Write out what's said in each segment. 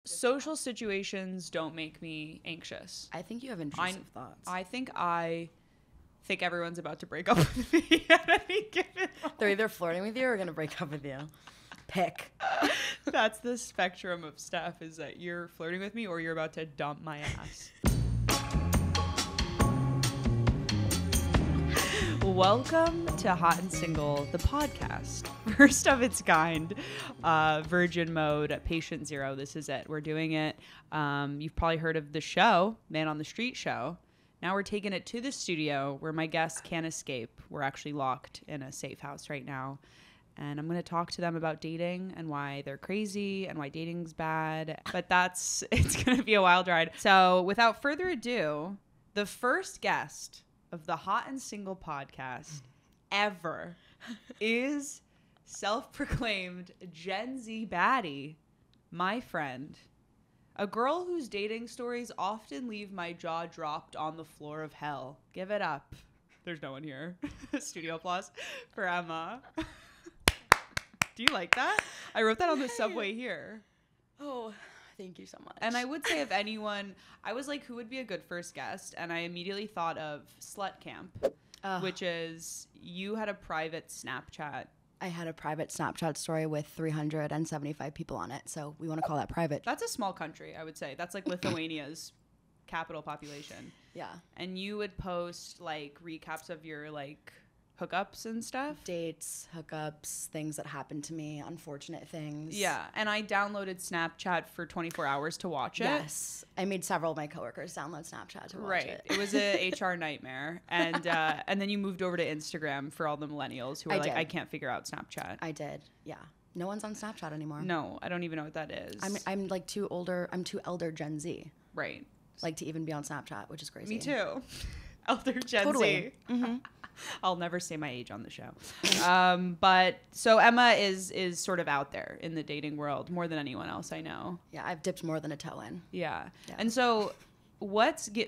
Social situations don't make me anxious. I think you have intrusive thoughts. I think everyone's about to break up with me at any given moment. They're either flirting with you or going to break up with you. Pick. That's the spectrum of stuff, is that you're flirting with me or you're about to dump my ass. Welcome to Hot and Single, the podcast. First of its kind, virgin mode, patient zero. This is it. We're doing it. You've probably heard of the show, Man on the Street show. Now we're taking it to the studio where my guests can't escape. We're actually locked in a safe house right now. And I'm going to talk to them about dating and why they're crazy and why dating's bad. But it's going to be a wild ride. So without further ado, the first guest of the Hot and Single podcast ever is self-proclaimed Gen Z baddie, my friend. A girl whose dating stories often leave my jaw dropped on the floor of hell. Give it up. There's no one here. Studio applause for Emma. Do you like that? I wrote that on the subway here. Oh, thank you so much. And I would say, if anyone, I was like, who would be a good first guest? And I immediately thought of Slut Camp, which is, you had a private Snapchat. I had a private Snapchat story with 375 people on it, so we want to call that private. That's a small country, I would say. That's like Lithuania's capital population. Yeah. And you would post like recaps of your like hookups and stuff. Dates, hookups, things that happened to me, unfortunate things. Yeah. And I downloaded Snapchat for 24 hours to watch it. Yes. I made several of my coworkers download Snapchat to watch it. It was a HR nightmare. And then you moved over to Instagram for all the millennials who were I can't figure out Snapchat. I did. Yeah. No one's on Snapchat anymore. No, I don't even know what that is. I'm like too elder Gen Z. Right. Like to even be on Snapchat, which is crazy. Me too. Elder Gen Z. Mm-hmm. I'll never say my age on the show. But so Emma is sort of out there in the dating world more than anyone else I know. Yeah, I've dipped more than a toe in. Yeah. And so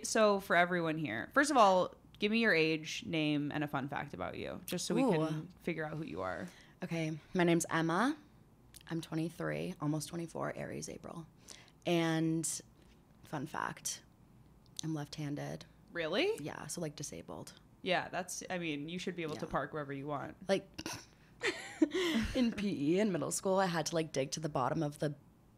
so for everyone here, first of all, give me your age, name, and a fun fact about you, just so we can figure out who you are. Okay. My name's Emma. I'm 23, almost 24, Aries, April. And fun fact, I'm left-handed. Really? Yeah, so like disabled. Yeah, you should be able to park wherever you want. Like in PE in middle school, I had to like dig to the bottom of the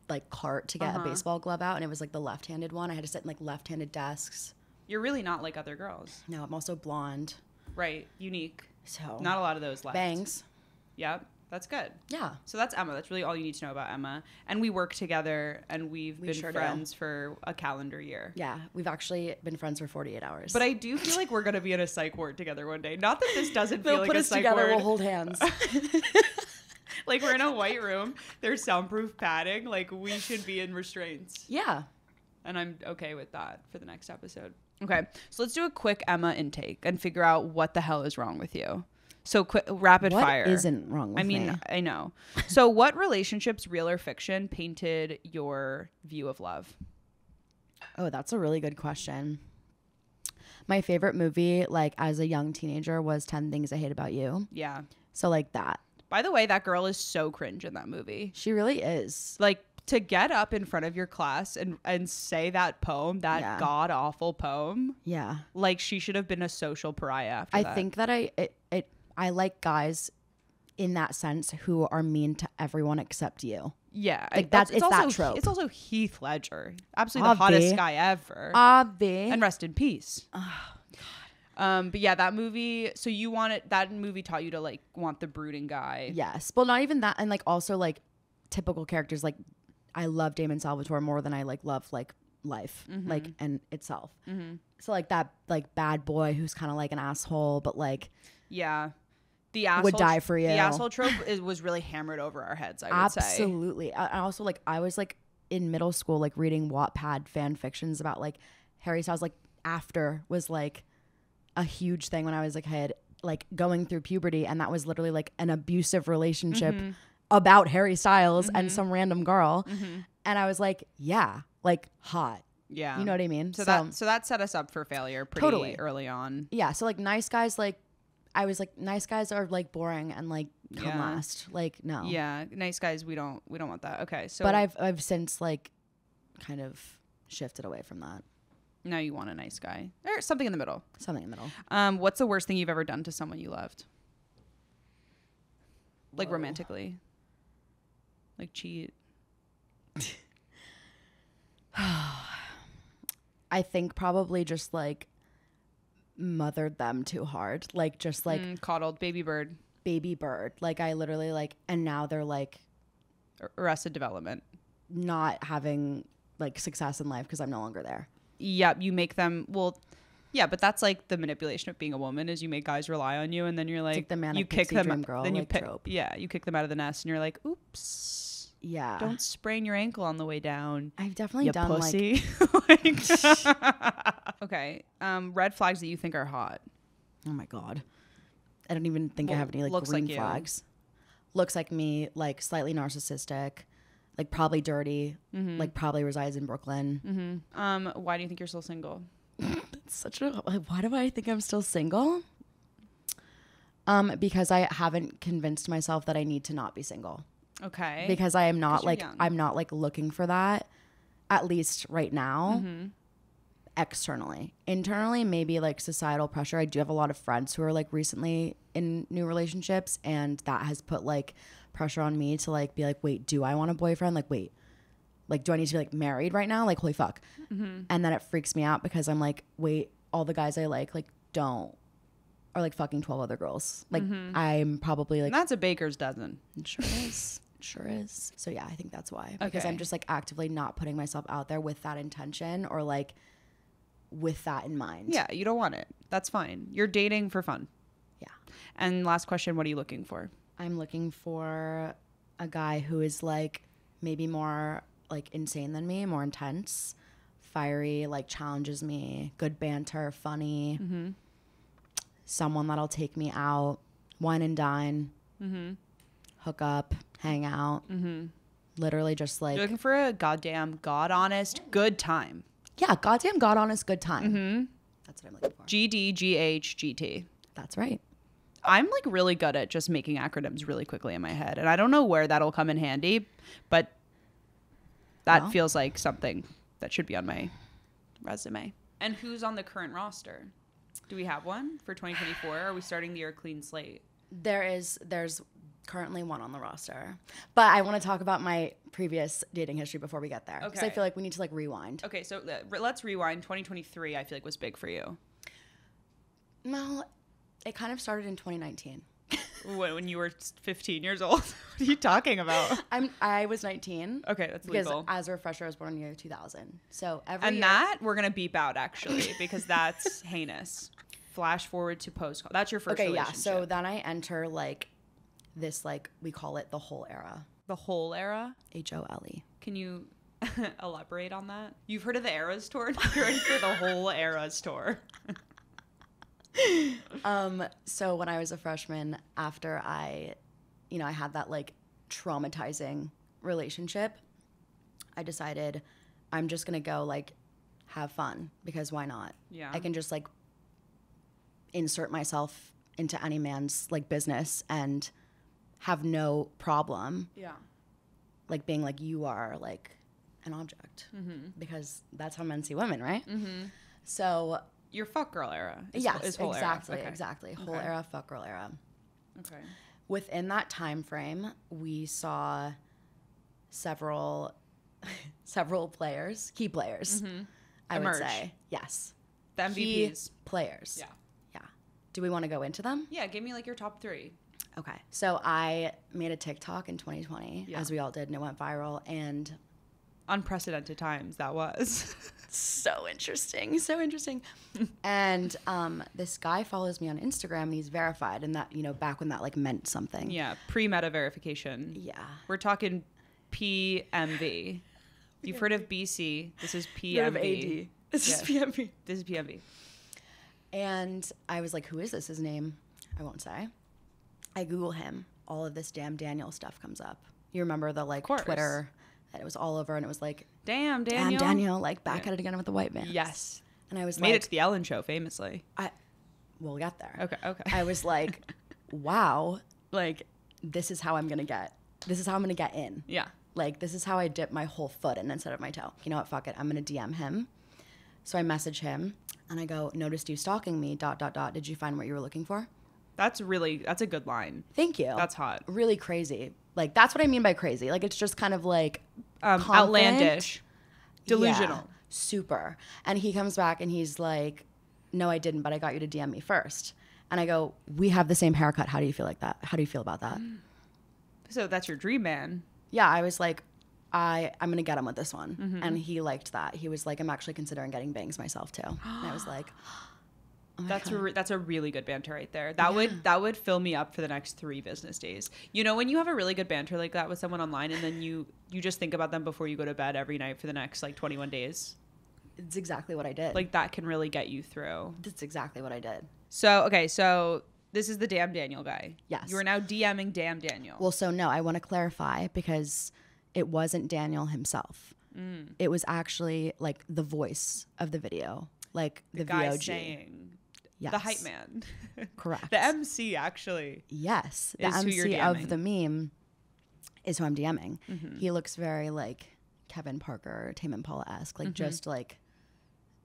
like cart to get a baseball glove out, and it was like the left-handed one. I had to sit in like left-handed desks. You're really not like other girls. No, I'm also blonde. Right, unique. So not a lot of those left. Bangs. Yep. That's good. Yeah. So that's Emma. That's really all you need to know about Emma. And we work together, and we've been friends for a calendar year. Yeah. We've actually been friends for 48 hours. But I do feel like we're going to be in a psych ward together one day. Not that this doesn't feel like put a us psych together, ward. we'll hold hands. Like we're in a white room. There's soundproof padding. Like we should be in restraints. Yeah. And I'm okay with that for the next episode. Okay. So let's do a quick Emma intake and figure out what the hell is wrong with you. So quick, rapid fire. What isn't wrong with me? I know. So what relationships, real or fiction, painted your view of love? Oh, that's a really good question. My favorite movie, like as a young teenager, was 10 Things I Hate About You. Yeah. So like that. By the way, that girl is so cringe in that movie. She really is. Like to get up in front of your class and say that poem, that god awful poem. Yeah. Like she should have been a social pariah after that. I think that I like guys in that sense who are mean to everyone except you. Yeah. Like it's that trope. It's also Heath Ledger. Absolutely the hottest guy ever. And rest in peace. Oh, but yeah, that movie, so that movie taught you to like want the brooding guy. Yes. Well, not even that. And like also like typical characters. Like I love Damon Salvatore more than I like love like life, like and itself. Mm-hmm. So like that like bad boy who's kind of like an asshole, but like. Yeah. The asshole would die for you. The asshole trope was really hammered over our heads, I would say. Absolutely. I also like I was like in middle school like reading Wattpad fan fictions about like Harry Styles. Like After was like a huge thing when I was like kid, like going through puberty, and that was literally like an abusive relationship about Harry Styles and some random girl. And I was like, yeah, like hot. Yeah. You know what I mean? So that set us up for failure pretty early on. Yeah. So like nice guys, like I was like, nice guys are like boring and like come last. Like no. Yeah, nice guys. We don't want that. Okay, so but I've since like kind of shifted away from that. Now you want a nice guy. Or something in the middle. Something in the middle. What's the worst thing you've ever done to someone you loved? Like Whoa. romantically. Like cheat. I think probably just like mothered them too hard. Like just like Coddled. Baby bird. baby bird. Like I literally like, and now they're like Arrested Development. not having like success in life because I'm no longer there. Yeah, you make them, well, yeah, but that's like the manipulation of being a woman is you make guys rely on you and then you're like the manic you kick pixie them dream girl, then you like, pick, trope. yeah, you kick them out of the nest and you're like, oops, Yeah. don't sprain your ankle on the way down. I've definitely You done pussy. Okay, red flags that you think are hot. oh my God. I don't even think I Well, have any like looks green like you. flags. Looks like me, like slightly narcissistic, like probably dirty, like probably resides in Brooklyn. Why do you think you're still single? It's such a, like, why do I think I'm still single? Because I haven't convinced myself that I need to not be single. Okay. Because I am not 'Cause you're like, young. I'm not like looking for that, at least right now. Externally. Internally, maybe like societal pressure. I do have a lot of friends who are like recently in new relationships, and that has put like pressure on me to like be like, wait, do I want a boyfriend? Like, wait, like, do I need to be like married right now? Like, holy fuck. And then it freaks me out because I'm like, wait, all the guys I like don't, are like fucking 12 other girls. Like, I'm probably like, And that's a baker's dozen. it sure is. It sure is. So yeah, I think that's why. Because Okay. I'm just like actively not putting myself out there with that intention or like with that in mind. Yeah, you don't want it. That's fine. You're dating for fun. Yeah. And last question, what are you looking for? I'm looking for a guy who is like maybe more like insane than me, more intense, fiery, like challenges me, good banter, funny, someone that'll take me out, wine and dine, hook up, hang out, literally just like, You're looking for a goddamn god honest good time. yeah, goddamn God honest good time. That's what I'm looking for. GDGHGT. That's right. I'm like really good at just making acronyms really quickly in my head. And I don't know where that'll come in handy, but that Well. feels like something that should be on my resume. And who's on the current roster? Do we have one for 2024? Are we starting the year clean slate? There's currently one on the roster, but I want to talk about my previous dating history before we get there because I Okay. feel like we need to like rewind. Okay, so let's rewind. 2023, I feel like was big for you. Well, it kind of started in 2019. When you were 15 years old. What are you talking about? I was 19. Okay, that's Because legal. as a refresher, I was born in the year 2000. So every And year, that we're gonna beep out actually because that's heinous. Flash forward to post. That's your first okay, yeah. relationship. So then I enter like this, like we call it the whole era. The whole era. HOLE. Can you elaborate on that? You've heard of the Eras tour? You're in for the whole Eras tour. So when I was a freshman, after I had that like traumatizing relationship, I decided I'm just gonna go like have fun because why not? Yeah. I can just like insert myself into any man's like business and have no problem Yeah. like being like you are like an object because that's how men see women, right? So Your fuck girl era. yes, whole exactly, Era. Okay. exactly. Whole Okay. era, fuck girl era. Okay. Within that time frame, we saw several players, key players. I Emerge. would say yes, The key MVPs. players. Yeah. Yeah. Do we want to go into them? Yeah. Give me like your top 3. Okay. So I made a TikTok in 2020, Yeah. as we all did, and it went viral. And Unprecedented times that was. so interesting. And this guy follows me on Instagram, and he's verified. And that, back when that like meant something. Yeah. Pre-meta verification. Yeah. We're talking PMV. You've heard of BC. This is PMV. Heard of AD. This is Yeah. PMV. This is PMV. And I was like, who is this? His name, I won't say. I Google him. All of this damn Daniel stuff comes up. You remember the like course. Twitter that it was all over, and it was like, Damn, Daniel. damn Daniel, like back Yeah. at it again with the white man. Yes. And I was Made like, it to the Ellen show famously. we'll get there. Okay. I was like, wow, like this is how I'm gonna get in. Yeah. Like, this is how I dip my whole foot in instead of my toe. You know what? Fuck it. I'm going to DM him. So I message him and I go, noticed you stalking me, ... Did you find what you were looking for? That's a good line. Thank you. That's hot. Really crazy. Like, that's what I mean by crazy. Like, it's just kind of like outlandish, delusional. Yeah, super. And he comes back and he's like, no, I didn't, but I got you to DM me first. And I go, we have the same haircut. How do you feel like that? How do you feel about that? So that's your dream man. Yeah, I was like, I'm going to get him with this one. And he liked that. He was like, I'm actually considering getting bangs myself too. And I was like, oh my God. That's a really good banter right there. That would fill me up for the next 3 business days. You know, when you have a really good banter like that with someone online and then you just think about them before you go to bed every night for the next like 21 days. It's exactly what I did. Like that can really get you through. That's exactly what I did. So, okay, so this is the Damn Daniel guy. Yes. You are now DMing Damn Daniel. Well, so no, I want to clarify because it wasn't Daniel himself. It was actually like the voice of the video, like the guy VOG. saying, yes. The hype man. Correct. The MC actually. Yes. The is who you're MC DMing. of the meme is who I'm DMing. He looks very like Kevin Parker, Tame Impala-esque, like just like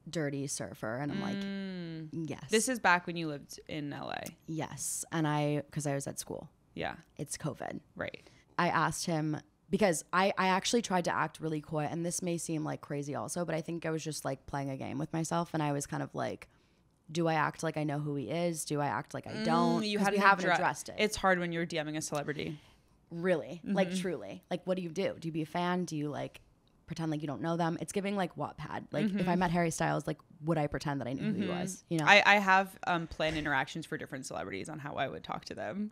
dirty surfer. And I'm like, yes. This is back when you lived in LA. Yes. And because I was at school. Yeah. It's COVID. Right. I asked him because I actually tried to act really coy, and this may seem like crazy also, but I think I was just like playing a game with myself, and I was kind of like, do I act like I know who he is? Do I act like I don't? We haven't addressed it. It's hard when you're DMing a celebrity. Really? Like truly. Like what do you do? Do you be a fan? Do you like pretend like you don't know them? It's giving like Wattpad. Like if I met Harry Styles, like would I pretend that I knew who he was? You know? I have planned interactions for different celebrities on how I would talk to them.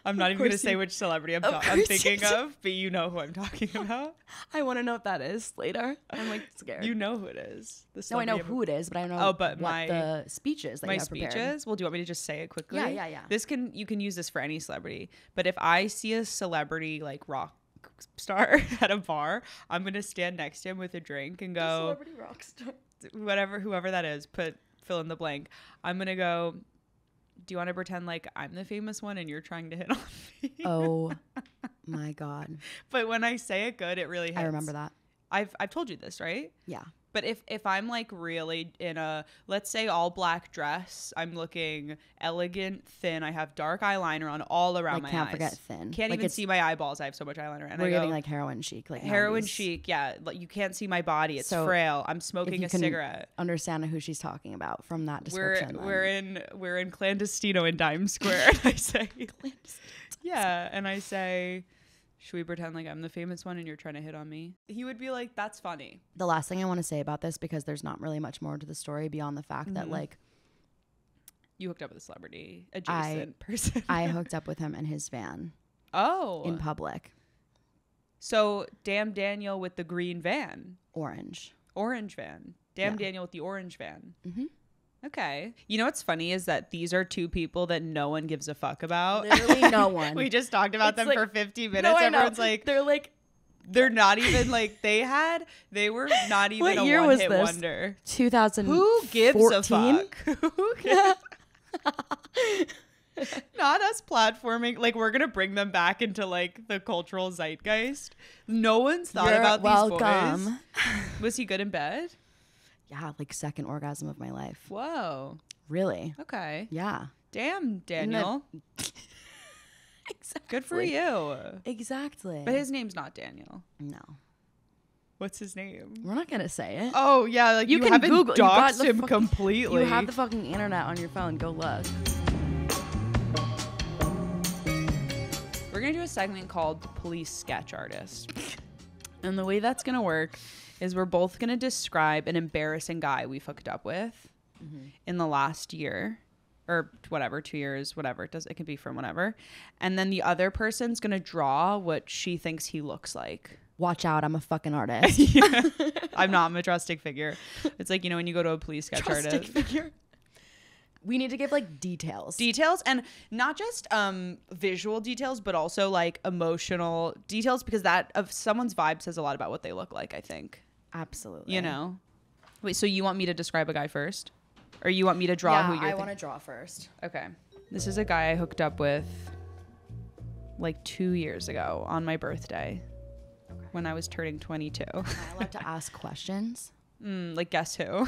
I'm not even going to say which celebrity I'm thinking of, but you know who I'm talking about. I want to know what that is later. I'm like scared. You know who it is. No, I know who it is, but I don't know but what the speech is that you have prepared. Speeches? Well, do you want me to just say it quickly? Yeah. You can use this for any celebrity. But if I see a celebrity like rock star at a bar, I'm going to stand next to him with a drink and go, celebrity rock star. Whoever that is, fill in the blank. I'm going to go, do you want to pretend like I'm the famous one and you're trying to hit on me? Oh my God. But when I say it good, it really hits. I remember that. I've told you this, right? Yeah. But if I'm like really in a, let's say all black dress, I'm looking elegant, thin. I have dark eyeliner on all around my eyes. Can't forget thin. Can't like even see my eyeballs. I have so much eyeliner. And we're getting like heroin chic. Like heroin 90s. chic. Yeah. Like you can't see my body. It's So frail. I'm smoking a cigarette. Understand who she's talking about from that description. We're in Clandestino in Dime Square. And I say, yeah. And I say, should we pretend like I'm the famous one and you're trying to hit on me? He would be like, that's funny. The last thing I want to say about this, because there's not really much more to the story beyond the fact that like you hooked up with a celebrity adjacent person. I hooked up with him in his van. Oh. In public. So Damn Daniel with the green van. Orange van. Damn Daniel with the orange van. Mm-hmm. Okay. You know what's funny is that these are 2 people that no one gives a fuck about. Literally no one. We just talked about them like, for 50 minutes. No, Everyone's like, they're not even like, they were not even a one-hit wonder. 2000. Who gives a fuck? Who gives Not us platforming. Like, we're going to bring them back into like the cultural zeitgeist. No one's thought about these boys. Was he good in bed? Yeah, like second orgasm of my life. Whoa. Really? Okay. Yeah. Damn, Daniel. Exactly. Good for you. Exactly. But his name's not Daniel. No. What's his name? We're not gonna say it. Oh yeah, like you can haven't Google. doxed him completely. You have the fucking internet on your phone. Go look. We're gonna do a segment called Police Sketch Artist. And the way that's gonna work is we're both gonna describe an embarrassing guy we've hooked up with in the last year. Or whatever, 2 years, whatever. It can be from whatever. And then the other person's gonna draw what she thinks he looks like. Watch out, I'm a fucking artist. Yeah. I'm not. I'm a trustic figure. It's like, you know, when you go to a police sketch artist. Figure. We need to give like details. Details, and not just visual details, but also like emotional details, because that of someone's vibe says a lot about what they look like, I think. Absolutely. You know? Wait, so you want me to describe a guy first? Or you want me to draw who you're I want to draw first. Okay. This is a guy I hooked up with like 2 years ago on my birthday when I was turning 22. Am I allowed to ask questions? Like guess who?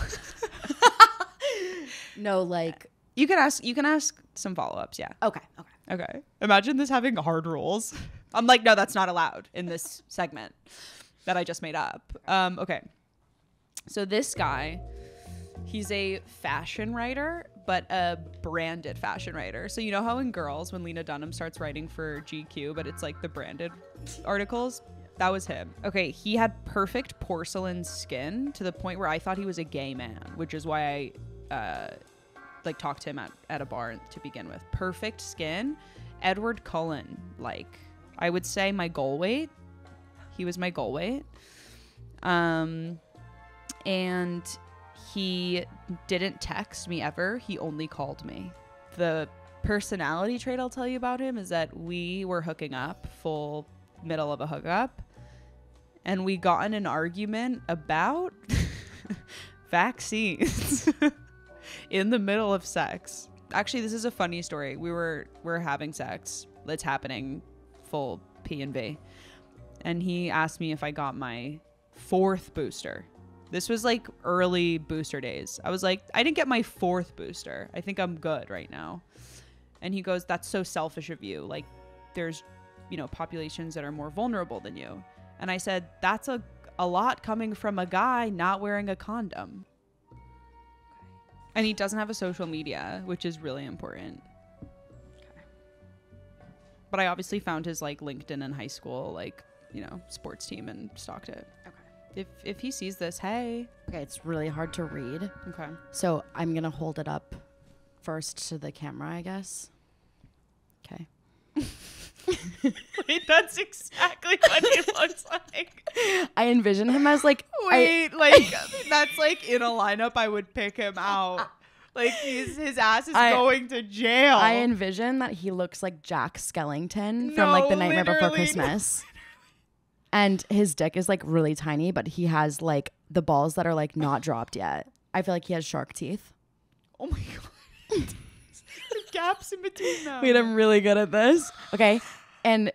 No, like you can ask some follow-ups. Yeah. Okay. Imagine this having hard rules. I'm like, no, that's not allowed in this segment that I just made up. Okay. So this guy, he's a fashion writer, but a branded fashion writer. So you know how in Girls, when Lena Dunham starts writing for GQ, but it's like the branded articles? That was him. Okay, he had perfect porcelain skin to the point where I thought he was a gay man, which is why I like talked to him at a bar to begin with. Perfect skin. Edward Cullen, like I would say my goal weight. He was my goal weight. And he didn't text me ever. He only called me. The personality trait I'll tell you about him is that we were hooking up, full middle of a hookup, and we got in an argument about vaccines in the middle of sex. Actually, this is a funny story. We're having sex. It's happening full P&V. And he asked me if I got my 4th booster. This was like early booster days. I was like, I didn't get my 4th booster. I think I'm good right now. And he goes, that's so selfish of you. Like there's, populations that are more vulnerable than you. And I said, that's a lot coming from a guy not wearing a condom. And he doesn't have a social media, which is really important. Okay. But I obviously found his like LinkedIn in high school, sports team and stalked it. Okay. If he sees this, hey. Okay, it's really hard to read. Okay. So I'm going to hold it up first to the camera, I guess. Okay. Wait, that's exactly what he looks like. I envision him as like... that's like in a lineup I would pick him out. Like his ass is going to jail. I envision that he looks like Jack Skellington from like The Nightmare Before Christmas. And his dick is like really tiny, but he has like the balls that are like not dropped yet. I feel like he has shark teeth. Oh my God. The gaps in between them. Wait, I'm really good at this. Okay. And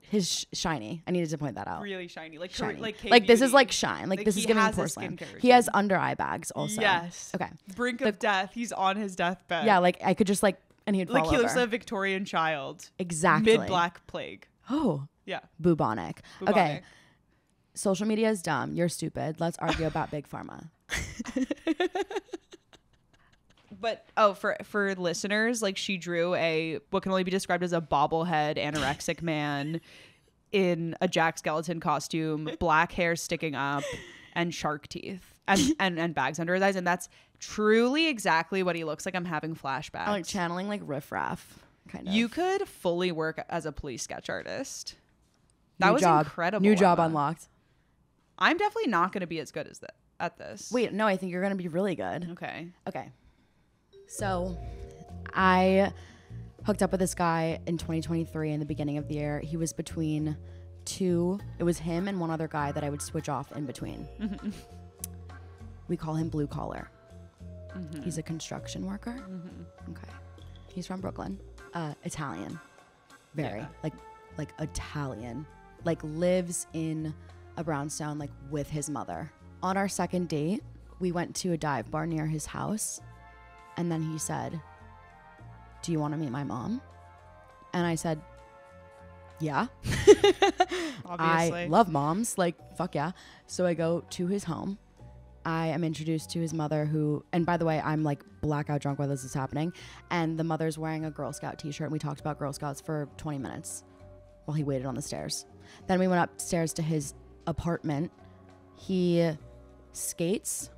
his shiny. I needed to point that out. Really shiny. Like shiny. Like this is like shine. Like this is giving porcelain. He has under eye bags also. Yes. Okay. Brink of death. He's on his deathbed. Yeah, like I could just like, and he'd fall over. Like he looks like a Victorian child. Exactly. Mid-Black Plague. Oh. Yeah. Bubonic. Okay. Social media is dumb. You're stupid. Let's argue about Big Pharma. But for listeners, like she drew what can only be described as a bobblehead anorexic man in a Jack Skeleton costume, black hair sticking up, and shark teeth, and bags under his eyes, and that's truly exactly what he looks like. I'm having flashbacks. I'm like channeling like Riff Raff, kind of. You could fully work as a police sketch artist. That was job. incredible. New job unlocked. I'm definitely not going to be as good as at this. Wait, no, I think you're going to be really good. Okay. So I hooked up with this guy in 2023 in the beginning of the year. He was between two. It was him and one other guy that I would switch off in between. Mm-hmm. We call him Blue Collar. Mm-hmm. He's a construction worker. Mm-hmm. Okay. He's from Brooklyn. Italian. Very. Yeah. Like Italian. Like lives in a brownstone like with his mother. On our second date, we went to a dive bar near his house. And then he said, do you want to meet my mom? And I said, yeah. Obviously. I love moms. Like, fuck yeah. So I go to his home. I am introduced to his mother who, and by the way, I'm like blackout drunk while this is happening. And the mother's wearing a Girl Scout t-shirt. And we talked about Girl Scouts for 20 minutes while he waited on the stairs. Then we went upstairs to his apartment. He skates.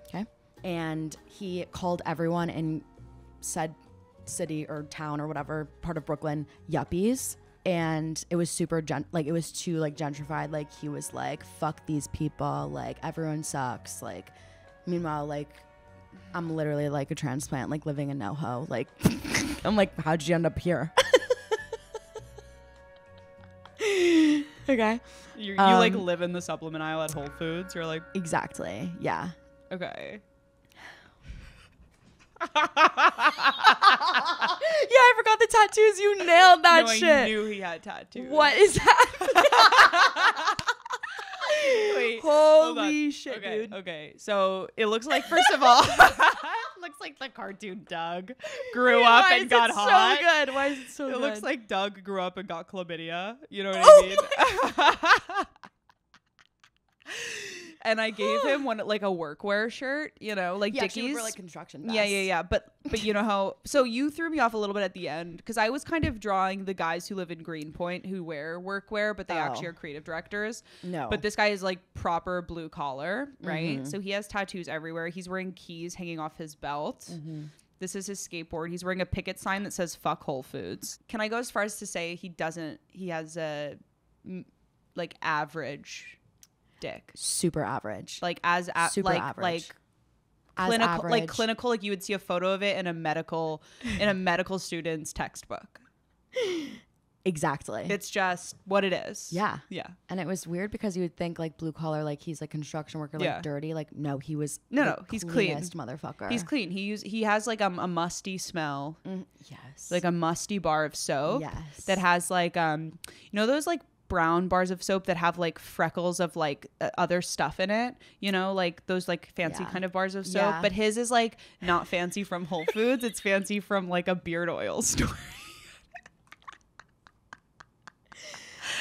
Okay. And he called everyone in said city or town or whatever part of Brooklyn yuppies. And it was super it was too like gentrified. Like he was like, fuck these people, like everyone sucks. Like meanwhile, like I'm literally like a transplant, like living in NoHo. Like I'm like, how'd you end up here? Okay. You like live in the supplement aisle at Whole Foods. You're like, exactly. Yeah. Okay. I forgot the tattoos. You nailed that No, shit. I knew he had tattoos. What is that? Wait, hold on. Holy shit, okay, dude. Okay, so it looks like, first of all, looks like the cartoon Doug grew up and got hot. So good. Why is it so It good? looks like Doug grew up and got chlamydia. You know what I mean? And I gave him one, like a workwear shirt, you know, like yeah, she would Dickies. wear, like construction vests. Yeah. But you know how, so you threw me off a little bit at the end because I was kind of drawing the guys who live in Greenpoint who wear workwear, but they actually are creative directors. No. But this guy is like proper blue collar, right? Mm-hmm. So he has tattoos everywhere. He's wearing keys hanging off his belt. Mm-hmm. This is his skateboard. He's wearing a picket sign that says "fuck Whole Foods." Can I go as far as to say he has a like average dick, super average. like as super like average. like As clinical, average. like clinical, like you would see a photo of it in a medical student's textbook. Exactly. It's just what it is. Yeah. Yeah. And it was weird because you would think like blue collar, like he's like construction worker, like Yeah. dirty. Like no, he was He's clean. cleanest motherfucker. He's clean. He has like a musty smell, Yes. like a musty bar of soap. Yes. That has like you know those like brown bars of soap that have like freckles of like other stuff in it, you know, like those like fancy kind of bars of soap. Yeah. But his is like not fancy from Whole Foods. It's fancy from like a beard oil store.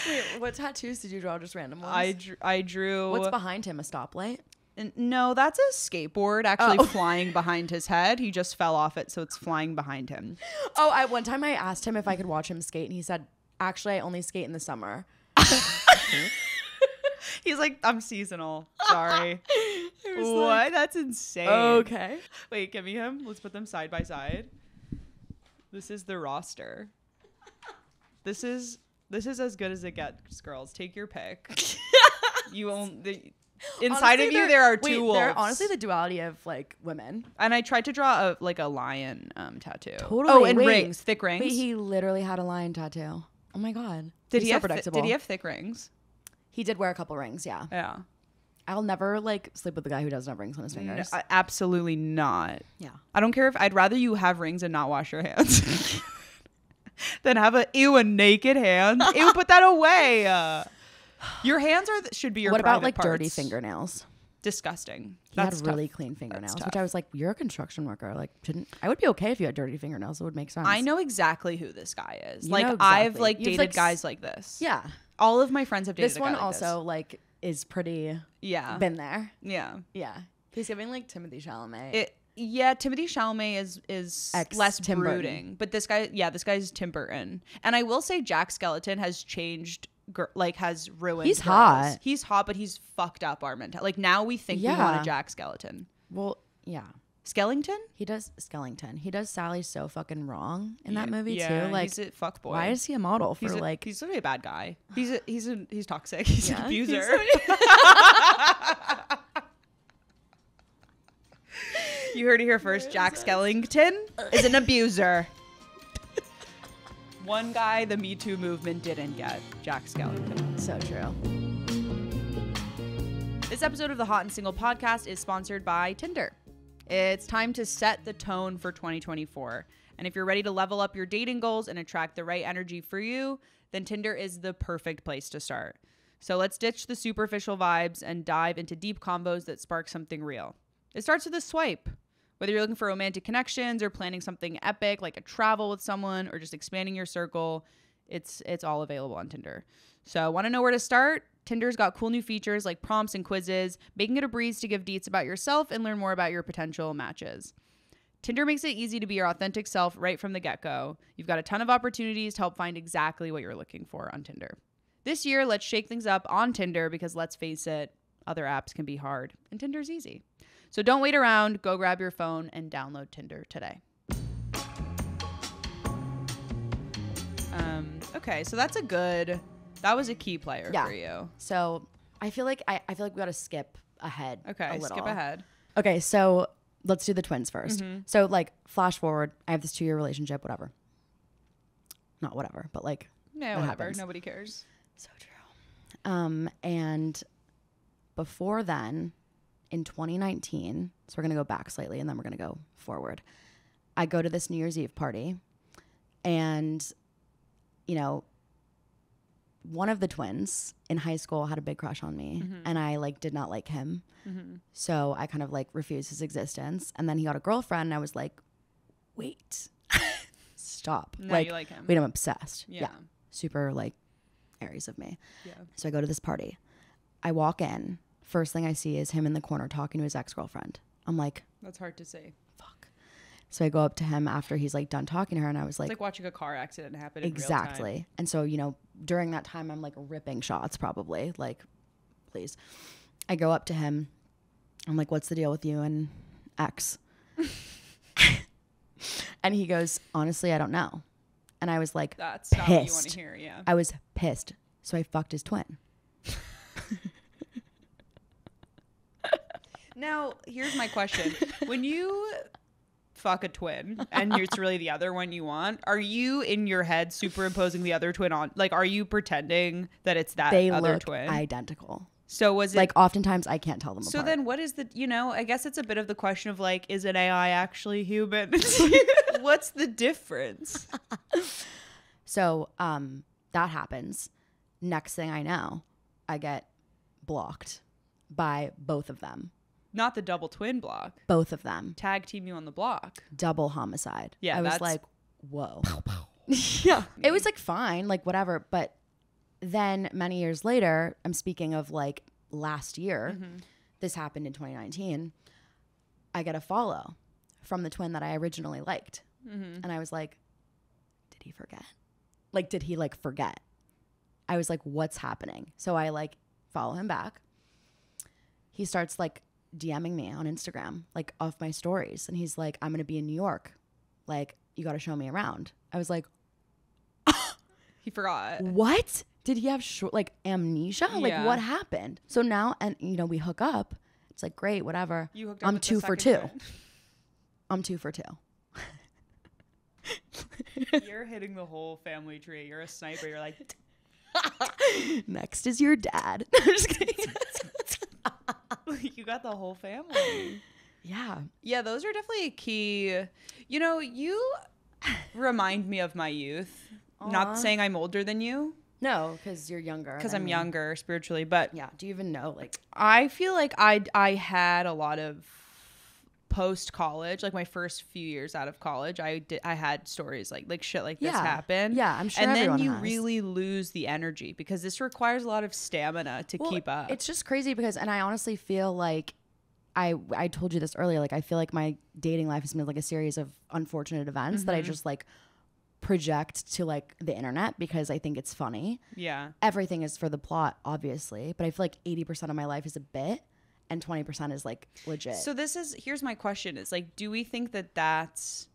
Wait, what tattoos did you draw? Just random ones? I drew. What's behind him? A stoplight? No, that's a skateboard actually flying behind his head. He just fell off it, so it's flying behind him. Oh, one time I asked him if I could watch him skate, and he said, "Actually, I only skate in the summer." He's like, I'm seasonal. Sorry. What? Like, That's insane. okay. Wait, give me him. Let's put them side by side. This is the roster. This is as good as it gets, girls. Take your pick. Inside Honestly, of you there are two wolves. They're honestly the duality of like women. And I tried to draw a lion tattoo. Totally. Oh, and Wait. rings, thick rings. Wait, he literally had a lion tattoo. Oh my god. Did He's he so have predictable. did he have thick rings? He did wear a couple rings, yeah. Yeah. I'll never like sleep with a guy who doesn't have rings on his fingers. No, absolutely not. Yeah. I don't care if I'd rather you have rings and not wash your hands than have a naked hand. Ew, put that away. Your hands should be your What about private like dirty parts. fingernails? Disgusting. He That's had really tough. clean fingernails, That's which tough. I was like, "You're a construction worker. Like, I would be okay if you had dirty fingernails. It would make sense." I know exactly who this guy is. You Like know I've exactly. like You've, dated like, guys like this. Yeah. All of my friends have dated This a guy one like also like is pretty. Yeah. Been there. Yeah. Yeah. He's giving like Timothy Chalamet. Timothy Chalamet is Ex less Tim Burton. brooding, but this guy's Tim Burton. And I will say Jack Skellington has changed, has ruined. He's girls. hot. He's hot, but he's fucked up our mentality. Like now we think we want a Jack Skellington. Well, yeah. Skellington? He does Skellington. He does Sally So Fucking Wrong in that movie yeah, too. Like, he's a fuck boy. why is he a model for like? He's really a bad guy. He's toxic. He's an abuser. You heard it here first. Jack Skellington is an abuser. One guy the Me Too movement didn't get. Jack Skellington. So true. This episode of the Hot and Single podcast is sponsored by Tinder. It's time to set the tone for 2024. And if you're ready to level up your dating goals and attract the right energy for you, then Tinder is the perfect place to start. So let's ditch the superficial vibes and dive into deep combos that spark something real. It starts with a swipe. Whether you're looking for romantic connections or planning something epic like a travel with someone or just expanding your circle, it's all available on Tinder. So want to know where to start? Tinder's got cool new features like prompts and quizzes, making it a breeze to give deets about yourself and learn more about your potential matches. Tinder makes it easy to be your authentic self right from the get-go. You've got a ton of opportunities to help find exactly what you're looking for on Tinder. This year, let's shake things up on Tinder because let's face it, other apps can be hard and Tinder's easy. So don't wait around, go grab your phone and download Tinder today. Okay, so that was a key player for you. So I feel like we gotta skip ahead. Okay, a little. skip ahead. Okay, so let's do the twins first. So like flash forward, I have this 2-year relationship, whatever. Not whatever, but like Yeah, that whatever. happens. Nobody cares. So true. And before then, in 2019, so we're gonna go back slightly and then we're gonna go forward. I go to this New Year's Eve party And, you know, one of the twins in high school had a big crush on me, and I like did not like him. So I kind of like refused his existence. And then he got a girlfriend, and I was like, wait, stop. Now you like him. Wait, I'm obsessed. Yeah. Super like Aries of me. Yeah. So I go to this party. I walk in. First thing I see is him in the corner talking to his ex-girlfriend. I'm like, that's hard to say. Fuck. So I go up to him after he's like done talking to her, and I was like, it's like watching a car accident happen. Exactly. In real time. And so, you know, during that time, I'm like ripping shots probably. Like, please. I go up to him. I'm like, what's the deal with you and X? And he goes, honestly, I don't know. And I was like, that's pissed. not what you want to hear. Yeah. I was pissed. So I fucked his twin. Now, here's my question. When you fuck a twin and it's really the other one you want, are you in your head superimposing the other twin on? Like, are you pretending that it's that They other look twin? identical. So was it like oftentimes I can't tell them apart. So then what is the, you know, I guess it's a bit of the question of like, is an AI actually human? What's the difference? So that happens. Next thing I know, I get blocked by both of them. Not the double twin block. Both of them. Tag team you on the block. Double homicide. Yeah, I was that's- like, whoa. Yeah. It was like fine, like whatever. But then many years later, I'm speaking of like last year, this happened in 2019. I get a follow from the twin that I originally liked. And I was like, did he forget? Like, did he like forget? I was like, what's happening? So I like follow him back. He starts like DMing me on Instagram, like off my stories. And he's like, I'm going to be in New York. Like, you got to show me around. I was like, He forgot. what? Did he have like amnesia? Yeah. Like, what happened? So now, and you know, we hook up. It's like, great, whatever. You hooked up I'm with the 2 for second 2. twin. I'm 2 for 2. You're hitting the whole family tree. You're a sniper. You're like, Next is your dad. I'm just kidding. you got the whole family. Yeah. Yeah, those are definitely a key. You know, you remind me of my youth. Not Aw. saying I'm older than you, No, because you're younger. because than I'm me. younger spiritually, but Yeah. Do you even know? Like, I feel like I had a lot of post college, like my first few years out of college, I had stories like shit like this Yeah. happen. Yeah, I'm sure And then everyone you has. really lose the energy because this requires a lot of stamina to keep up. It's just crazy because, and I honestly feel like I told you this earlier. Like, I feel like my dating life has been like a series of unfortunate events that I just like project to like the internet because I think it's funny. Yeah. Everything is for the plot, obviously, but I feel like 80% of my life is a bit and 20% is like legit. So here's my question is like, do we think that that's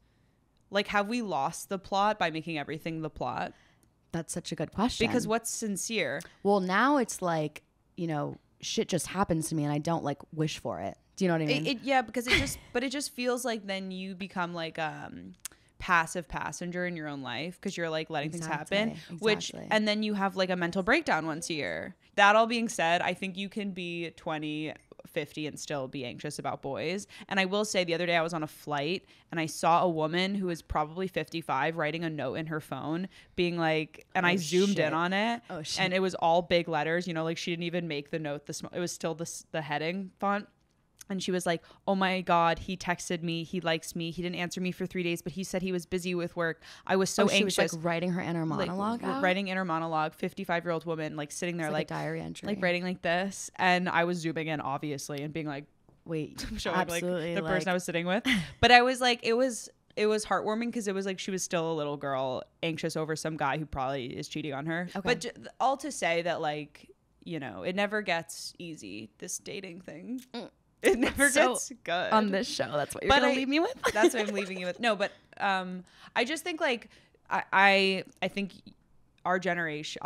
like, have we lost the plot by making everything the plot? That's such a good question. Because what's sincere? well, now it's like, you know, shit just happens to me and I don't like wish for it. Do you know what I mean? Yeah, because it just feels like then you become like passive passenger in your own life because you're like letting things happen, which, and then you have like a mental breakdown once a year. That all being said, I think you can be 20, 50 and still be anxious about boys. And I will say the other day I was on a flight and I saw a woman who was probably 55 writing a note in her phone being like, and I zoomed in on it and it was all big letters, you know, like she didn't even make the note it was still the heading font. And she was like, oh my God, he texted me. He likes me. He didn't answer me for 3 days, but he said he was busy with work. I was so anxious. She was like writing her inner monologue out? Writing inner monologue, 55-year-old woman, like sitting there like a diary entry. like writing like this. And I was zooming in, obviously, and being like, wait, showing absolutely, like the person I was sitting with. But I was like, it was heartwarming because it was like she was still a little girl anxious over some guy who probably is cheating on her. Okay. But all to say that, like, you know, it never gets easy, this dating thing. It never gets good on this show. That's what you're gonna leave me with. That's what I'm leaving you with. No, but I just think like I think our generation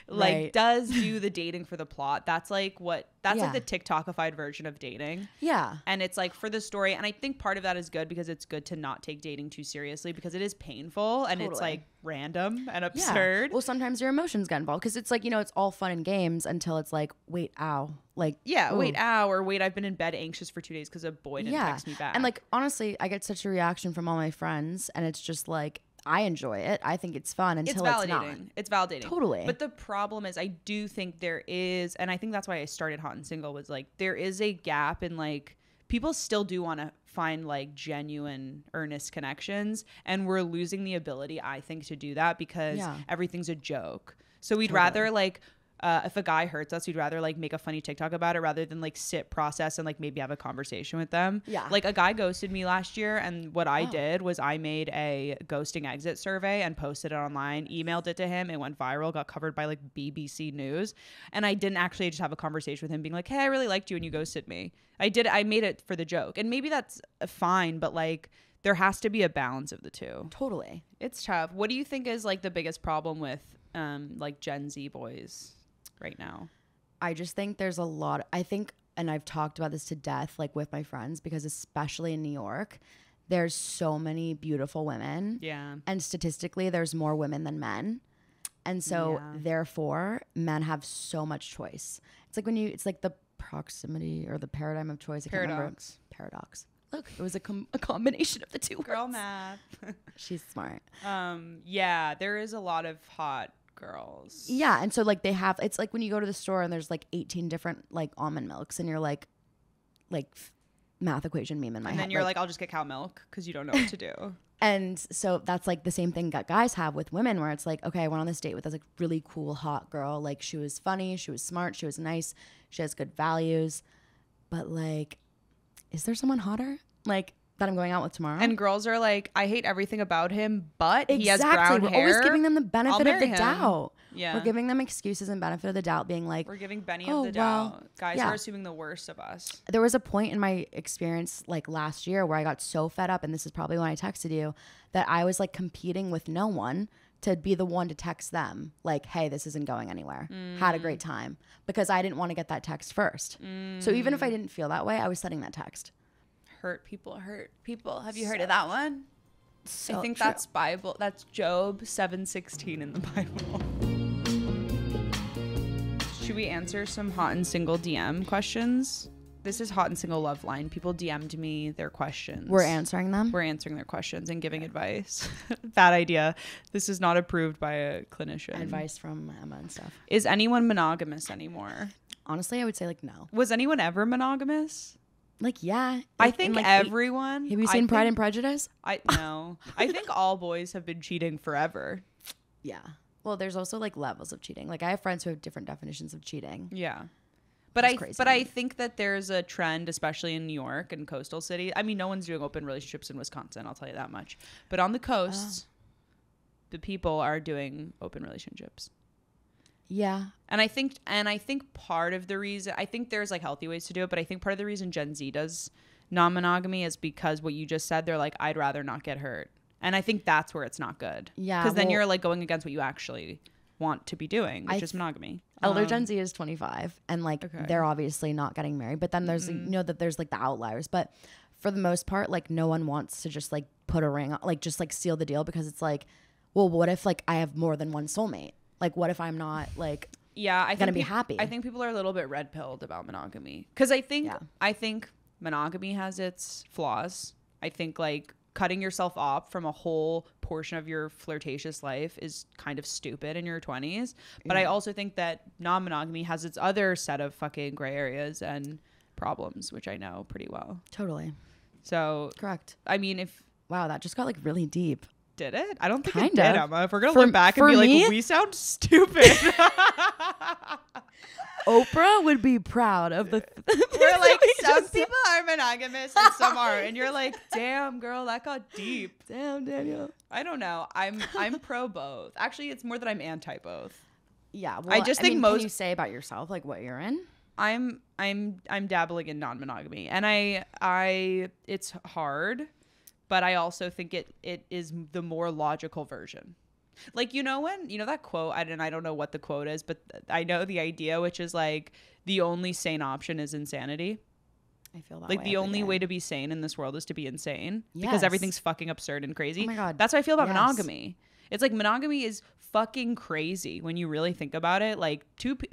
like Right. does do the dating for the plot. That's like that's Yeah. like the TikTokified version of dating. Yeah. And it's like for the story. And I think part of that is good because it's good to not take dating too seriously because it is painful and it's Totally. like random and Yeah. absurd. Well, sometimes your emotions get involved because it's like, it's all fun and games until it's like, wait, ow. Like, Yeah, ooh. wait, ow, or wait, I've been in bed anxious for 2 days because a boy didn't text me back. And like, honestly, I get such a reaction from all my friends and it's just like, I enjoy it. I think it's fun until it's it's not. validating. It's validating. Totally. But the problem is I do think there is, and I think that's why I started Hot and Single, was like there is a gap in like people still do want to find like genuine, earnest connections. And we're losing the ability, I think, to do that because everything's a joke. So we'd rather like if a guy hurts us, we'd rather like make a funny TikTok about it rather than like sit, process, and like maybe have a conversation with them. Yeah. Like a guy ghosted me last year, and what I did was I made a ghosting exit survey and posted it online, emailed it to him. It went viral, got covered by like BBC News. And I didn't actually just have a conversation with him being like, hey, I really liked you and you ghosted me. I made it for the joke. And maybe that's fine, but like there has to be a balance of the two. Totally. It's tough. What do you think is like the biggest problem with like Gen Z boys right now? I just think there's a lot. I think, and I've talked about this to death, like with my friends, because especially in New York, there's so many beautiful women. Yeah. And statistically, there's more women than men. And so therefore, men have so much choice. It's like it's like the proximity or the paradigm of choice. I can't remember. Paradox. Look, it was a combination of the two Girl words. math. She's smart. Yeah, there is a lot of hot girls. Yeah, and so like it's like when you go to the store and there's like 18 different like almond milks and you're like math equation meme in my head. And then you're like, I'll just get cow milk because you don't know what to do. And so that's like the same thing that guys have with women where it's like, okay, I went on this date with this like really cool hot girl. Like she was funny, she was smart, she was nice, she has good values. But like, is there someone hotter? Like that I'm going out with tomorrow? And girls are like, I hate everything about him, but he has brown We're hair. always giving them the benefit of the doubt. Yeah. We're giving them excuses and benefit of the doubt, being like, we're giving Benny oh, of the well, doubt. Guys yeah. are assuming the worst of us. There was a point in my experience like last year where I got so fed up, and this is probably when I texted you, that I was like competing with no one to be the one to text them like, hey, this isn't going anywhere. Had a great time, because I didn't want to get that text first. So even if I didn't feel that way, I was sending that text. Hurt people. Have you heard of that one? So I think true. that's Bible. That's Job 7:16 in the Bible. Should we answer some hot and single DM questions? This is hot and single love line. People DM'd me their questions. We're answering them. We're answering their questions and giving advice. Bad idea. This is not approved by a clinician. Advice from Emma and stuff. Is anyone monogamous anymore? Honestly, I would say like no. Was anyone ever monogamous? Like yeah. I Like, think in, like, everyone. Have you seen Pride and Prejudice? No. I think all boys have been cheating forever. Yeah. Well, there's also like levels of cheating. Like I have friends who have different definitions of cheating. Yeah. But That's I crazy. think that there's a trend, especially in New York and coastal cities. I mean, no one's doing open relationships in Wisconsin, I'll tell you that much. But on the coasts, the people are doing open relationships. Yeah. And I think part of the reason, I think there's like healthy ways to do it, but I think part of the reason Gen Z does non-monogamy is because what you just said, they're like, I'd rather not get hurt. And I think that's where it's not good. Yeah. Because then you're like going against what you actually want to be doing, which is monogamy. Elder Gen Z is 25 and like they're obviously not getting married, but then there's that there's like the outliers, but for the most part like no one wants to just like put a ring on, like just like seal the deal, because it's like, well, what if like I have more than one soulmate? Like what if I'm not like gonna be happy? I think people are a little bit red pilled about monogamy, because I think monogamy has its flaws. I think like cutting yourself off from a whole portion of your flirtatious life is kind of stupid in your 20s. But I also think that non-monogamy has its other set of fucking gray areas and problems, which I know pretty well. Totally. So, Correct. I mean, Wow, that just got like really deep. did it? I don't think Kind it did, of. Emma. If we're going to For- look back and for be me? like, we sound stupid. Oprah would be proud of the We're like, some people are monogamous and some aren't. And you're like, damn, girl, that got deep. Damn, Daniel. I don't know. I'm pro both. Actually, it's more that I'm anti both. Yeah, well, I just think mean, most- can you say about yourself like what you're in? I'm dabbling in non-monogamy, and I it's hard, but I also think it is the more logical version. Like, you know that quote, I don't know what the quote is, but I know the idea, which is like the only sane option is insanity. I feel that like way the every only day. way to be sane in this world is to be insane because Yes. everything's fucking absurd and crazy. Oh my God. That's how I feel about Yes. monogamy. It's like monogamy is fucking crazy when you really think about it. Like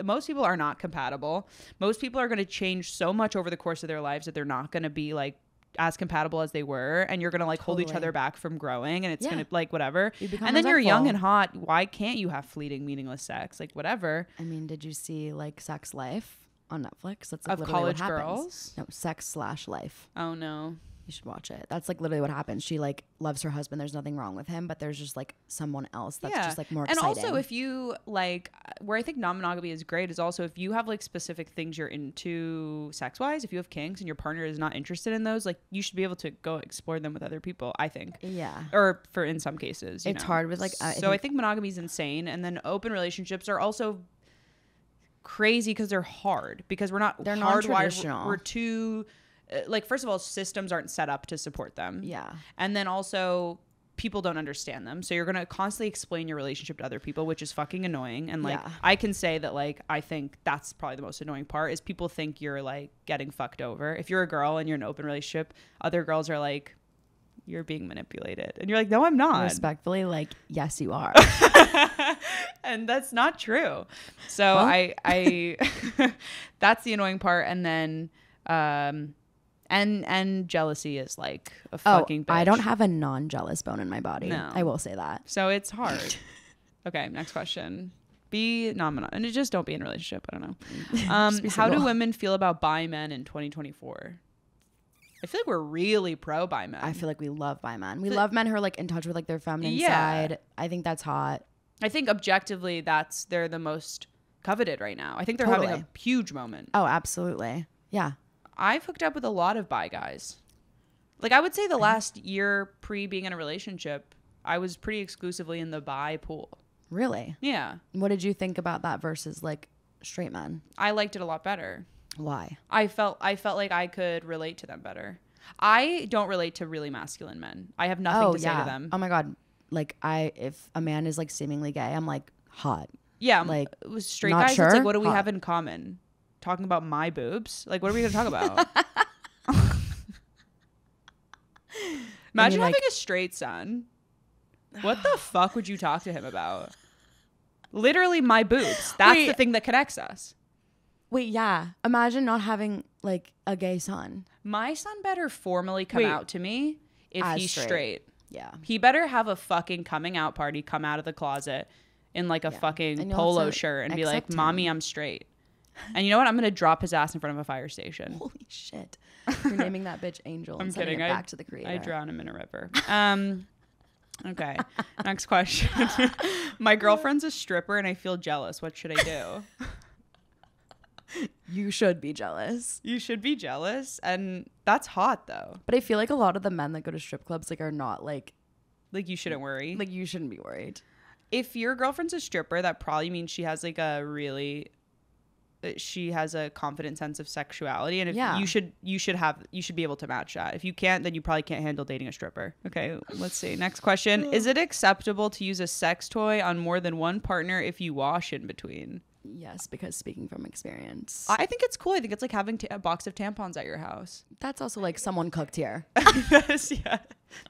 most people are not compatible. Most people are going to change so much over the course of their lives that they're not going to be like as compatible as they were, and you're gonna like hold each other back from growing, and it's gonna like whatever. And then you're young and hot. Why can't you have fleeting, meaningless sex? Like whatever. I mean, did you see like Sex Life on Netflix? That's like of literally college what happens. girls. No, Sex/Life. Oh no. You should watch it. That's like literally what happens. She like loves her husband. There's nothing wrong with him, but there's just like someone else that's just like more exciting. And also, if you like, where I think non-monogamy is great is also if you have like specific things you're into sex-wise. If you have kinks and your partner is not interested in those, like you should be able to go explore them with other people. I think. Yeah. Or for in some cases, it's hard with like. I think monogamy is insane, and then open relationships are also crazy because they're hard because they're non-traditional. We're too. Like, first of all, systems aren't set up to support them. Yeah. And then also people don't understand them. So you're going to constantly explain your relationship to other people, which is fucking annoying. And like, I can say that like, I think that's probably the most annoying part is people think you're like getting fucked over. If you're a girl and you're in an open relationship, other girls are like, you're being manipulated. And you're like, no, I'm not. Respectfully, like, yes, you are. And that's not true. So I that's the annoying part. And then, and jealousy is like a fucking bitch. I don't have a non-jealous bone in my body. No. I will say that. So it's hard. Okay, next question. Be non-monogamy. And just don't be in a relationship. I don't know. How do women feel about bi men in 2024? I feel like we're really pro bi men. I feel like we love bi men. We love men who are like in touch with like their feminine side. I think that's hot. I think objectively they're the most coveted right now. I think they're having a huge moment. Oh, absolutely. Yeah. I've hooked up with a lot of bi guys. Like I would say the last year pre being in a relationship, I was pretty exclusively in the bi pool. Really? Yeah. What did you think about that versus like straight men? I liked it a lot better. Why? I felt like I could relate to them better. I don't relate to really masculine men. I have nothing to say to them. Oh my God. Like if a man is like seemingly gay, I'm like hot. Yeah. Like with straight guys, it's like, what do we have in common? Talking about my boobs? Like, what are we going to talk about? Imagine having a straight son. What the fuck would you talk to him about? Literally my boobs. That's the thing that connects us. Wait, yeah. Imagine not having like a gay son. My son better formally come out to me if he's straight. Yeah. He better have a fucking coming out party, come out of the closet in like a fucking polo shirt and be like, Mommy, I'm straight. And you know what? I'm going to drop his ass in front of a fire station. Holy shit. You're naming that bitch Angel and sending it back to the creator. I drown him in a river. Okay. Next question. My girlfriend's a stripper and I feel jealous. What should I do? You should be jealous. You should be jealous. And that's hot though. But I feel like a lot of the men that go to strip clubs like are not like you shouldn't worry. Like you shouldn't be worried. If your girlfriend's a stripper, that probably means she has like she has a confident sense of sexuality, and if you should be able to match that. If you can't, then you probably can't handle dating a stripper. Okay, let's see. Next question. Is it acceptable to use a sex toy on more than one partner if you wash in between? Yes, because speaking from experience. I think it's cool. I think it's like having a box of tampons at your house. That's also like someone cooked here. Yes, yeah.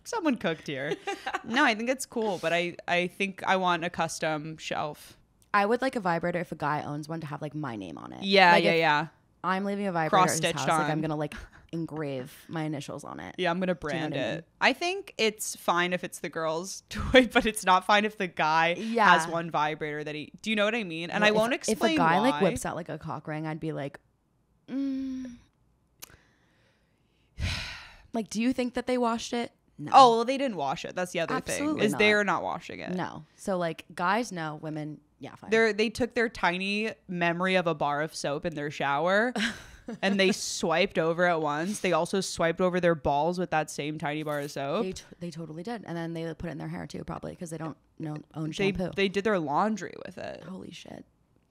Someone cooked here. No, I think it's cool, but I think I want a custom shelf. I would like a vibrator if a guy owns one to have like my name on it. Yeah, like yeah. I'm leaving a vibrator at his house, on. like I'm gonna like engrave my initials on it. Yeah, I'm gonna brand it. I think it's fine if it's the girl's toy, but it's not fine if the guy has one vibrator that he. Do you know what I mean? And I won't explain if a guy why. like whips out like a cock ring, I'd be like, like, do you think that they washed it? No. Oh, well, they didn't wash it. That's the other Absolutely thing. Is not. they're not washing it. No. So like guys know, women. Yeah, fine. They took their tiny memory of a bar of soap in their shower and they swiped over it once. They also swiped over their balls with that same tiny bar of soap. They totally did. And then they put it in their hair too, probably, because they don't own shampoo. They did their laundry with it. Holy shit.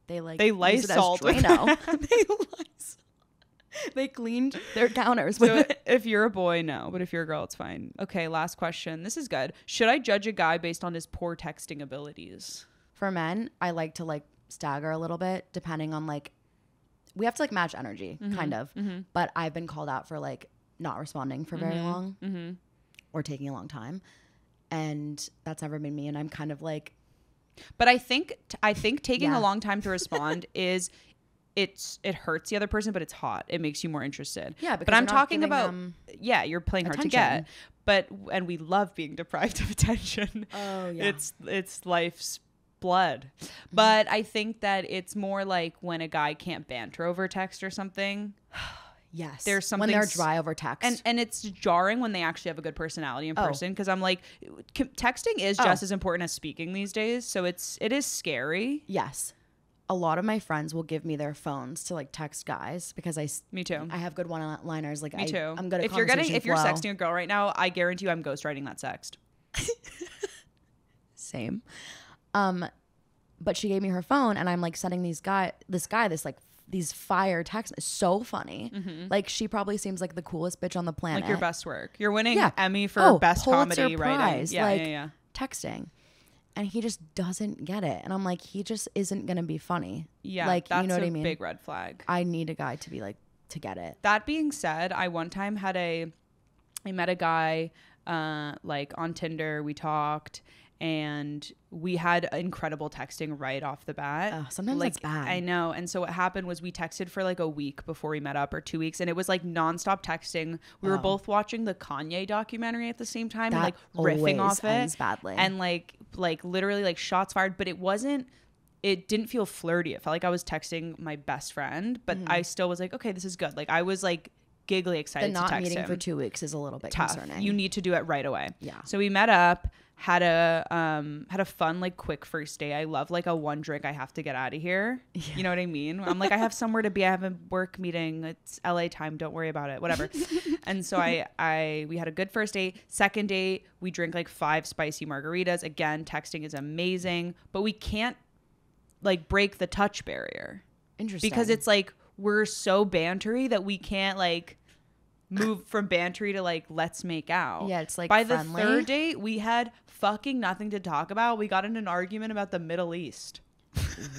They Lysoled with it. They cleaned their counters So with it. if you're a boy, no. But if you're a girl, it's fine. Okay, last question. This is good. Should I judge a guy based on his poor texting abilities? For men, I like to like stagger a little bit depending on like, we have to like match energy, kind of. But I've been called out for like not responding for very long or taking a long time. And that's never been me. And I'm kind of like. But I think taking a long time to respond is. It hurts the other person, but it's hot. It makes you more interested. Yeah, because but I'm talking about you're playing attention. hard to get. And we love being deprived of attention. Oh yeah. It's life's blood. But I think that it's more like when a guy can't banter over text or something. Yes. There's something when they're dry over text. And it's jarring when they actually have a good personality in person, because I'm like, texting is just as important as speaking these days. So it is scary. Yes. A lot of my friends will give me their phones to like text guys because Me too. I have good one-liners. Like Me too. I'm good at if you're flow. sexting a girl right now, I guarantee you I'm ghostwriting that sext. Same. But she gave me her phone and I'm like sending these these fire texts. It's so funny. Like she probably seems like the coolest bitch on the planet. Like your best work. You're winning Emmy for best Pulitzer comedy Prize, writing. Yeah. Texting. And he just doesn't get it. And I'm like, he just isn't going to be funny. Yeah. Like, that's you know what I mean? Big red flag. I need a guy to be like, to get it. That being said, I one time I met a guy like on Tinder. We talked and we had incredible texting right off the bat. Sometimes like, that's bad. I know. And so what happened was we texted for like a week before we met up, or 2 weeks, and it was like nonstop texting. We were both watching the Kanye documentary at the same time and like riffing off it badly. And like literally like shots fired, but it didn't feel flirty. It felt like I was texting my best friend, but I still was like, okay, this is good. Like I was like giggly excited to text him. The not meeting for 2 weeks is a little bit tough. concerning. You need to do it right away. Yeah. So we met up, had a fun like quick first day. I love like a one drink, I have to get out of here. Yeah. You know what I mean? I'm like, I have somewhere to be. I have a work meeting. It's LA time. Don't worry about it. Whatever. And so we had a good first date. Second date, we drink like 5 spicy margaritas. Again, texting is amazing, but we can't like break the touch barrier. Interesting. Because it's like we're so bantery that we can't like move from bantery to like let's make out. Yeah, it's like by friendly. The third date we had fucking nothing to talk about. We got in an argument about the Middle East.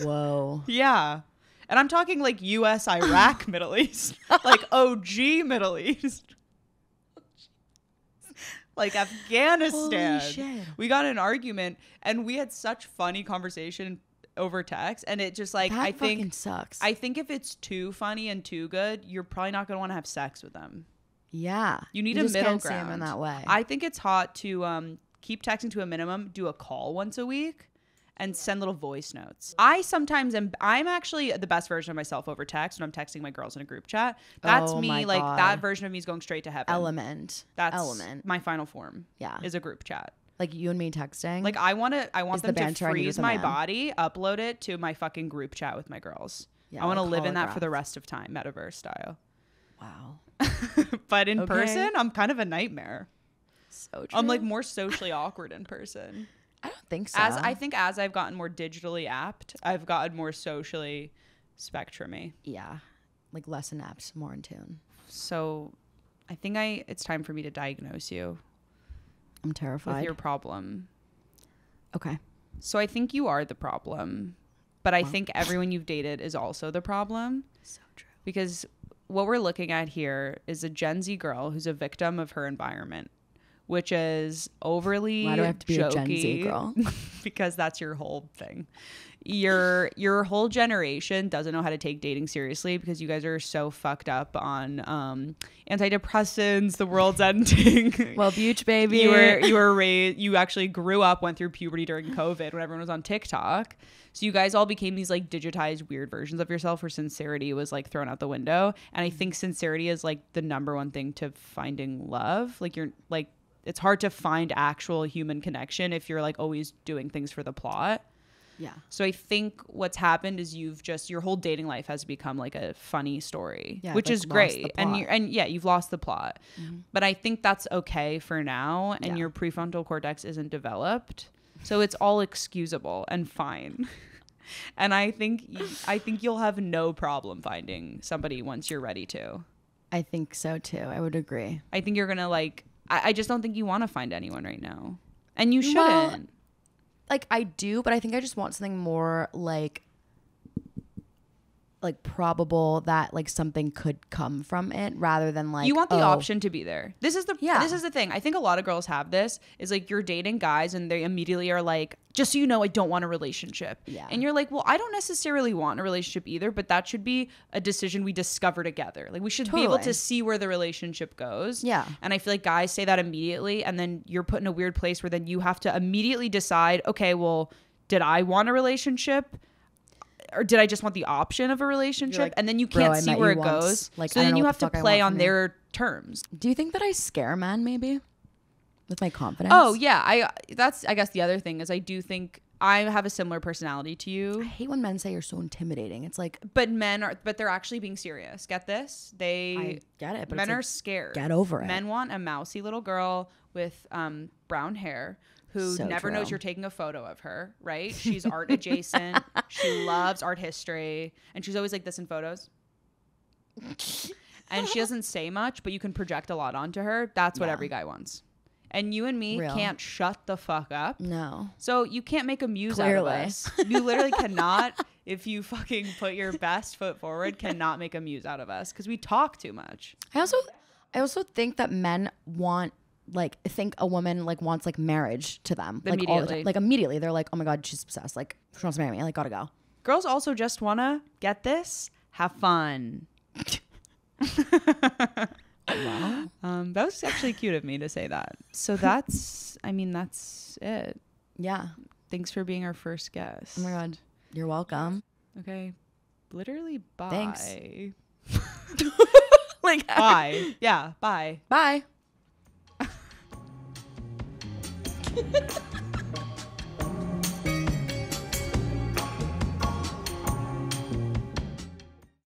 Whoa. Yeah. And I'm talking like US Iraq Middle East. Like OG Middle East. Like Afghanistan. Holy shit. We got in an argument and we had such funny conversation over text, and it just like that I think fucking sucks. I think if it's too funny and too good, you're probably not going to want to have sex with them. Yeah. You need you a just middle can't ground. See him in that way. I think it's hot to keep texting to a minimum, do a call once a week, and send little voice notes. I'm actually the best version of myself over text when I'm texting my girls in a group chat. That's me, like God. that version of me is going straight to heaven. Element. My final form. Yeah. Is a group chat. Like you and me texting. Like I want them to freeze my man. body, upload it to my fucking group chat with my girls. Yeah, I want to like live in that holograph. for the rest of time, metaverse style. Wow. But in person, I'm kind of a nightmare. So true. I'm like more socially awkward in person. I don't think so. As I've gotten more digitally apt, I've gotten more socially spectrumy. Yeah. Like less inept, more in tune. So I think it's time for me to diagnose you. I'm terrified. With your problem. Okay. So I think you are the problem, but I think everyone you've dated is also the problem. So true. Because what we're looking at here is a Gen Z girl who's a victim of her environment, which is overly Why do I have to be jokey, a Gen Z girl? Because that's your whole thing. Your whole generation doesn't know how to take dating seriously because you guys are so fucked up on antidepressants, the world's ending. Well, Buch, baby. You were raised. You actually grew up, went through puberty during COVID when everyone was on TikTok. So you guys all became these like digitized weird versions of yourself where sincerity was like thrown out the window. And I think sincerity is like the number one thing to finding love. Like you're like, it's hard to find actual human connection if you're like always doing things for the plot. Yeah. So I think what's happened is your whole dating life has become like a funny story, which like is great. And you've lost the plot. Mm-hmm. But I think that's okay for now. And your prefrontal cortex isn't developed. So it's all excusable and fine. And I think you'll have no problem finding somebody once you're ready to. I think so too. I would agree. I think you're gonna like. I just don't think you want to find anyone right now, and you shouldn't. Well, like I do, but I think I just want something more like probable that like something could come from it rather than like you want the option to be there. This is the thing. I think a lot of girls have this is like you're dating guys and they immediately are like, just so you know, I don't want a relationship. Yeah. And you're like, well, I don't necessarily want a relationship either, but that should be a decision we discover together. Like we should be able to see where the relationship goes. Yeah. And I feel like guys say that immediately and then you're put in a weird place where then you have to immediately decide, okay, well, did I want a relationship? Or did I just want the option of a relationship? Like, and then you can't see where it goes. Like, so then you have to play on their terms. Do you think that I scare men maybe with my confidence? Oh yeah. That's I guess the other thing is I do think I have a similar personality to you. I hate when men say you're so intimidating. It's like, but they're actually being serious. Get this? I get it, but men it's are scared. Get over it. Men want a mousy little girl with brown hair who never knows you're taking a photo of her, right? She's art adjacent. She loves art history. And she's always like this in photos. And she doesn't say much, but you can project a lot onto her. That's what every guy wants. And you and me can't shut the fuck up. No. So you can't make a muse out of us. You literally cannot, if you fucking put your best foot forward, cannot make a muse out of us because we talk too much. I also think that men think a woman like wants like marriage to them like all the time. Like immediately they're like, oh my god, she's obsessed, like she wants to marry me, like gotta go. Girls also just wanna get this, have fun. Wow. That was actually cute of me to say that. So that's it. Yeah. Thanks for being our first guest. Oh my god, you're welcome. Okay, literally bye. Thanks. Like bye. Yeah, bye. Bye.